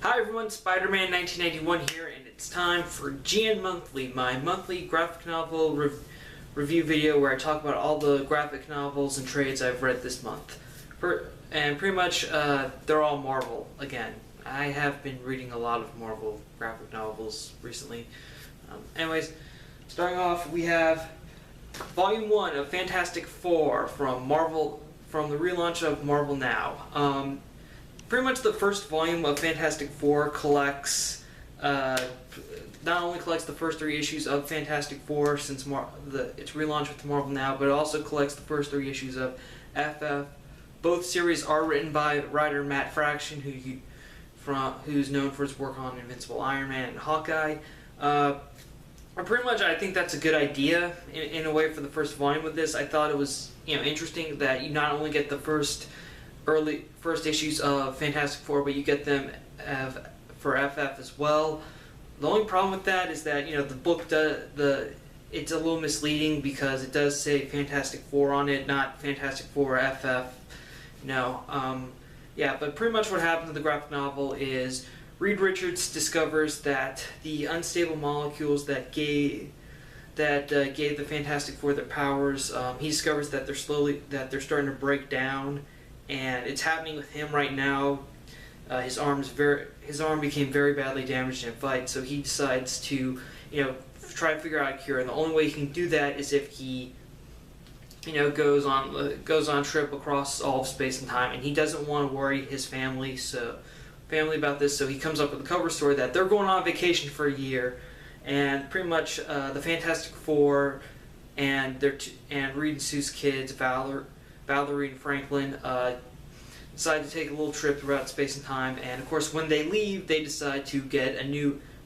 Hi everyone, Spider-Man 1991 here, and it's time for GN Monthly, my monthly graphic novel review video where I talk about all the graphic novels and trades I've read this month. And pretty much, they're all Marvel, again. I have been reading a lot of Marvel graphic novels recently. Anyways, starting off, we have Volume 1 of Fantastic Four from the relaunch of Marvel Now. Pretty much the first volume of Fantastic Four collects, not only collects the first 3 issues of Fantastic Four since it's relaunched with Marvel Now, but it also collects the first 3 issues of FF. Both series are written by writer Matt Fraction, who's known for his work on Invincible Iron Man and Hawkeye. Pretty much, I think that's a good idea in a way for the first volume of this. I thought it was interesting that you not only get the first issues of Fantastic Four, but you get them for FF as well. The only problem with that is that the book it's a little misleading because it does say Fantastic Four on it, not Fantastic Four FF. Yeah, but pretty much what happens in the graphic novel is Reed Richards discovers that the unstable molecules that gave the Fantastic Four their powers, he discovers that they're starting to break down. And it's happening with him right now. His arm became very badly damaged in a fight, so he decides to, try to figure out a cure. And the only way he can do that is if he, goes on a trip across all of space and time. And he doesn't want to worry his family about this, so he comes up with a cover story that they're going on vacation for a year, and pretty much the Fantastic Four and Reed and Sue's kids, Valerie and Franklin, decide to take a little trip throughout space and time, and of course when they leave they decide to get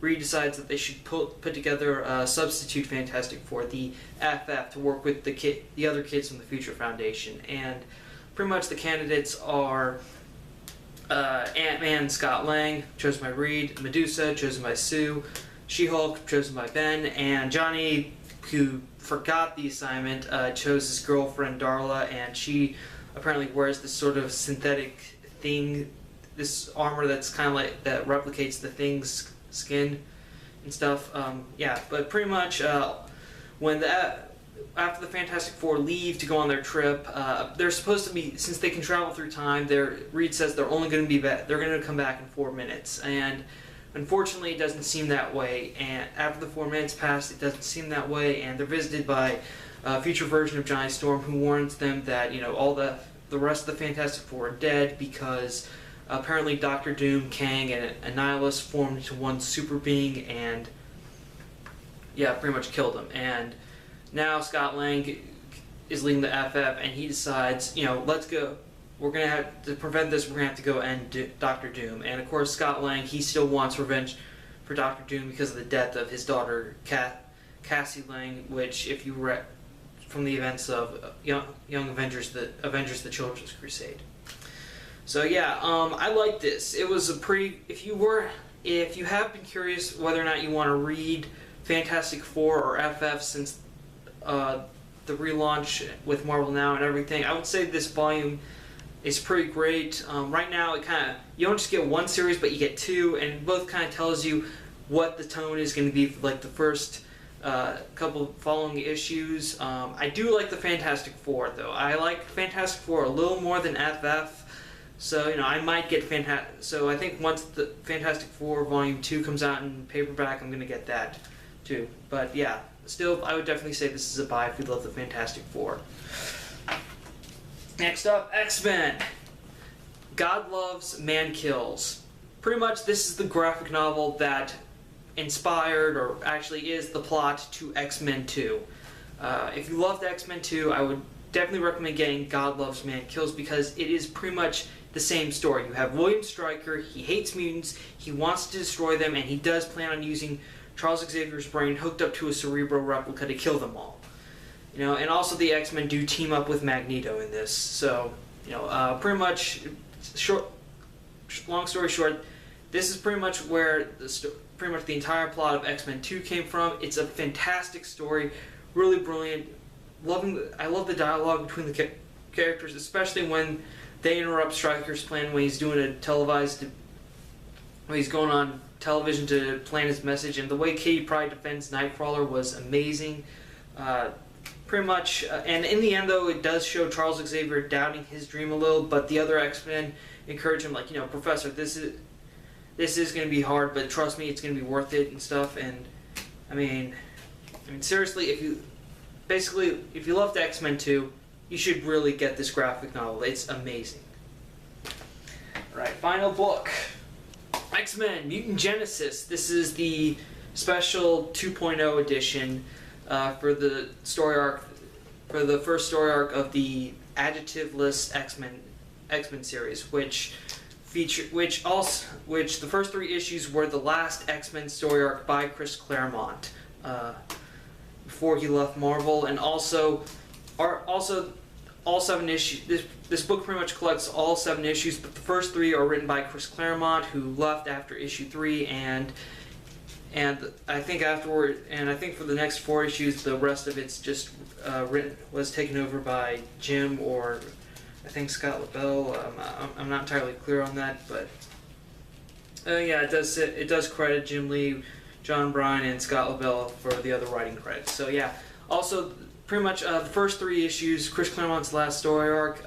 Reed decides that they should put together a substitute Fantastic Four, the FF, to work with the other kids from the Future Foundation. And pretty much the candidates are Ant-Man and Scott Lang, chosen by Reed; Medusa, chosen by Sue; She-Hulk, chosen by Ben; and Johnny, who forgot the assignment, chose his girlfriend Darla, and she apparently wears this sort of synthetic thing, this armor that's kind of like that replicates the Thing's skin and stuff. Yeah, but pretty much after the Fantastic Four leave to go on their trip, they're supposed to be, since they can travel through time, Reed says they're only going to be back. They're going to come back in 4 minutes, and unfortunately, it doesn't seem that way, and after the 4 minutes pass, it doesn't seem that way, and they're visited by a future version of Johnny Storm, who warns them that, all the rest of the Fantastic Four are dead because apparently Dr. Doom, Kang, and Annihilus formed into one super being and, yeah, pretty much killed them. And now Scott Lang is leading the FF, and he decides, let's go. We're going to have to prevent this. We're going to have to go end Dr. Doom. And of course, Scott Lang, he still wants revenge for Dr. Doom because of the death of his daughter, Cassie Lang, which, if you read from the events of Young Avengers, the Children's Crusade. So yeah, I like this. It was a pretty. If you have been curious whether or not you want to read Fantastic Four or FF since the relaunch with Marvel Now and everything, I would say this volume is pretty great. Right now, you don't just get one series, but you get 2, and both kind of tells you what the tone is going to be for like the first couple following issues. I do like the Fantastic Four, though. I like Fantastic Four a little more than FF, so I might get So I think once the Fantastic Four Volume 2 comes out in paperback, I'm going to get that too. But yeah, still, I would definitely say this is a buy if you love the Fantastic Four. Next up, X-Men. God Loves, Man Kills. Pretty much this is the graphic novel that inspired, or actually is, the plot to X-Men 2. If you loved X-Men 2, I would definitely recommend getting God Loves, Man Kills, because it is pretty much the same story. You have William Stryker, he hates mutants, he wants to destroy them, and he does plan on using Charles Xavier's brain hooked up to a Cerebro replica to kill them all. And also the X-Men do team up with Magneto in this. So, pretty much, long story short, this is pretty much where pretty much the entire plot of X-Men 2 came from. It's a fantastic story, really brilliant. I love the dialogue between the characters, especially when they interrupt Stryker's plan when he's doing a televised when he's going on television to plan his message, and the way Katie Pryde defends Nightcrawler was amazing. Pretty much, and in the end though, it does show Charles Xavier doubting his dream a little, but the other X-Men encourage him, like, Professor, this is going to be hard, but trust me, it's going to be worth it and stuff. And I mean, seriously, if you loved X-Men 2, you should really get this graphic novel. It's amazing. Alright, final book. X-Men Mutant Genesis. This is the special 2.0 edition for the story arc, for the first story arc of the adjectiveless X-Men series, which the first 3 issues were the last X-Men story arc by Chris Claremont before he left Marvel, and also all 7 issues. This book pretty much collects all 7 issues, but the first 3 are written by Chris Claremont, who left after issue 3, and I think for the next 4 issues, the rest of it's just was taken over by Jim, or I think Scott LaBelle. I'm not entirely clear on that, but yeah, it does credit Jim Lee, John Bryan, and Scott LaBelle for the other writing credits. So yeah, also pretty much the first 3 issues, Chris Claremont's last story arc.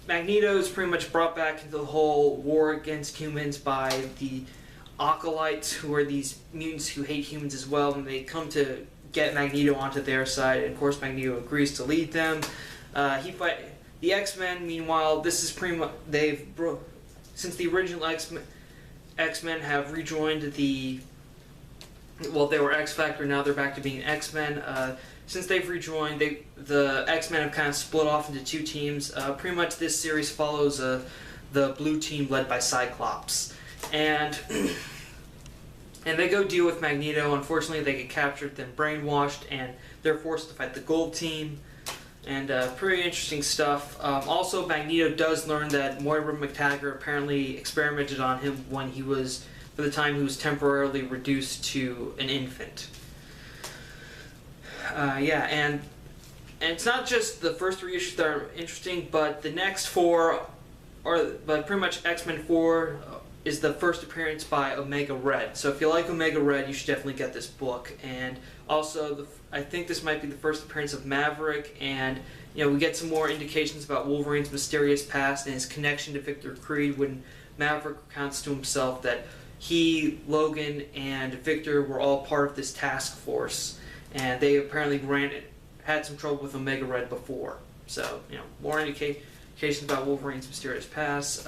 Magneto is pretty much brought back into the whole war against humans by the Acolytes, who are these mutants who hate humans as well, and they come to get Magneto onto their side, and of course Magneto agrees to lead them. The X-Men, meanwhile, this is pretty much, since the original X-Men have rejoined they were X-Factor, now they're back to being X-Men. Since they've rejoined, the X-Men have kind of split off into 2 teams. Pretty much this series follows the blue team led by Cyclops. And they go deal with Magneto. Unfortunately, they get captured, then brainwashed, and they're forced to fight the gold team. And pretty interesting stuff. Also, Magneto does learn that Moira McTaggart apparently experimented on him when for the time he was temporarily reduced to an infant. Yeah, and it's not just the first 3 issues that are interesting, but the next 4 but pretty much X-Men 4 is the first appearance by Omega Red. So if you like Omega Red, you should definitely get this book. And also, I think this might be the first appearance of Maverick, and we get some more indications about Wolverine's mysterious past and his connection to Victor Creed when Maverick recounts to himself that he, Logan, and Victor were all part of this task force, and they apparently had some trouble with Omega Red before. So, more indications about Wolverine's mysterious past.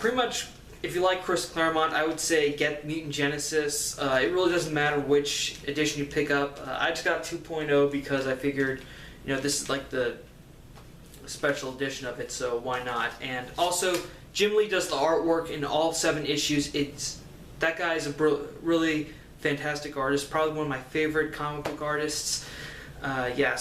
Pretty much, if you like Chris Claremont, I would say get Mutant Genesis. It really doesn't matter which edition you pick up. I just got 2.0 because I figured, this is like the special edition of it, so why not? And also, Jim Lee does the artwork in all 7 issues. That guy is a really fantastic artist, probably one of my favorite comic book artists. Yeah,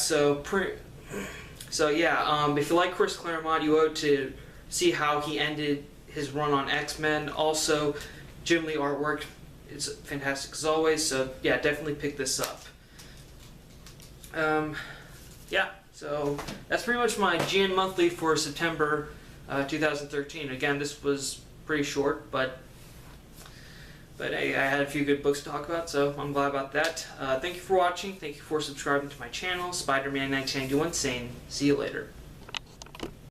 if you like Chris Claremont, you owe it to see how he ended his run on X-Men. Also, Jim Lee artwork is fantastic as always, so yeah, definitely pick this up. Yeah, so that's pretty much my GN Monthly for September 2013. Again, this was pretty short, but I had a few good books to talk about, so I'm glad about that. Thank you for watching. Thank you for subscribing to my channel. Spider-Man 1991 saying, see you later.